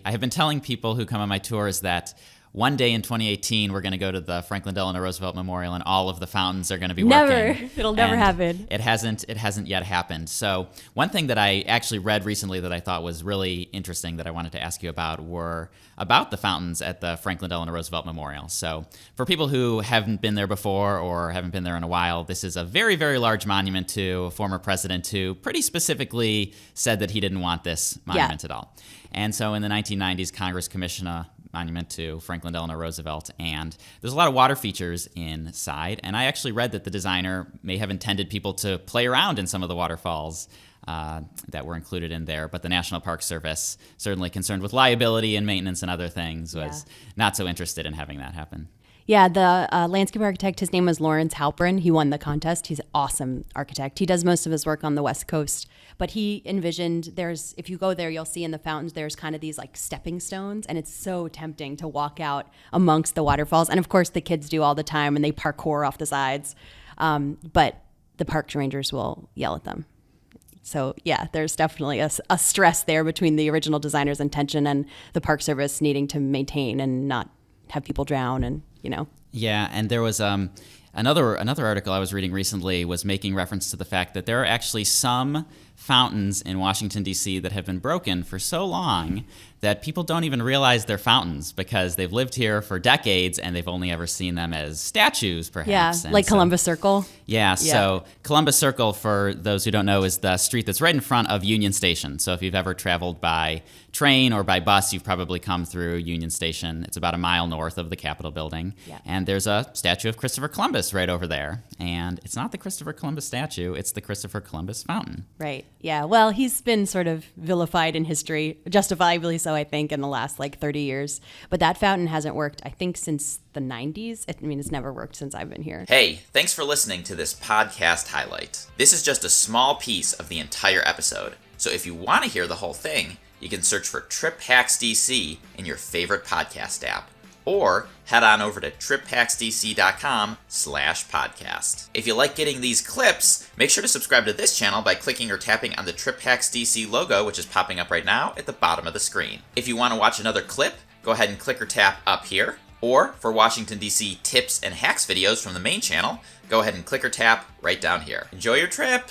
I have been telling people who come on my tours that one day in 2018, we're going to go to the Franklin Delano Roosevelt Memorial, and all of the fountains are going to be working. It'll never happen. It hasn't yet happened. So one thing that I actually read recently that I thought was really interesting that I wanted to ask you about were about the fountains at the Franklin Delano Roosevelt Memorial. So for people who haven't been there before or haven't been there in a while, this is a very, very large monument to a former president who pretty specifically said that he didn't want this monument at all. And so in the 1990s, Congress commissioned a monument to Franklin Delano Roosevelt, and there's a lot of water features inside, and I actually read that the designer may have intended people to play around in some of the waterfalls that were included in there, but the National Park Service, certainly concerned with liability and maintenance and other things, was not so interested in having that happen. Yeah, the landscape architect, his name was Lawrence Halprin. He won the contest. He's an awesome architect. He does most of his work on the West Coast, but he envisioned if you go there, you'll see in the fountains, there's kind of these like stepping stones, and it's so tempting to walk out amongst the waterfalls. And of course, the kids do all the time, and they parkour off the sides. But the park rangers will yell at them. So yeah, there's definitely a stress there between the original designer's intention and the Park Service needing to maintain and not have people drown and, Yeah, and there was another article I was reading recently was making reference to the fact that there are actually some fountains in Washington, D.C. that have been broken for so long that people don't even realize they're fountains because they've lived here for decades and they've only ever seen them as statues, perhaps. Yeah, like Columbus Circle. Yeah, so Columbus Circle, for those who don't know, is the street that's right in front of Union Station. So if you've ever traveled by train or by bus, you've probably come through Union Station. It's about a mile north of the Capitol building. Yeah. And there's a statue of Christopher Columbus right over there. And it's not the Christopher Columbus statue, it's the Christopher Columbus fountain. Right. Yeah. Well, he's been sort of vilified in history, justifiably so, I think, in the last 30 years. But that fountain hasn't worked, I think, since the 90s. It's never worked since I've been here. Hey, thanks for listening to this podcast highlight. This is just a small piece of the entire episode. So if you want to hear the whole thing, you can search for Trip Hacks DC in your favorite podcast app. Or head on over to triphacksdc.com/podcast. If you like getting these clips, make sure to subscribe to this channel by clicking or tapping on the Trip Hacks DC logo, which is popping up right now at the bottom of the screen. If you want to watch another clip, go ahead and click or tap up here. Or for Washington, D.C. tips and hacks videos from the main channel, go ahead and click or tap right down here. Enjoy your trip!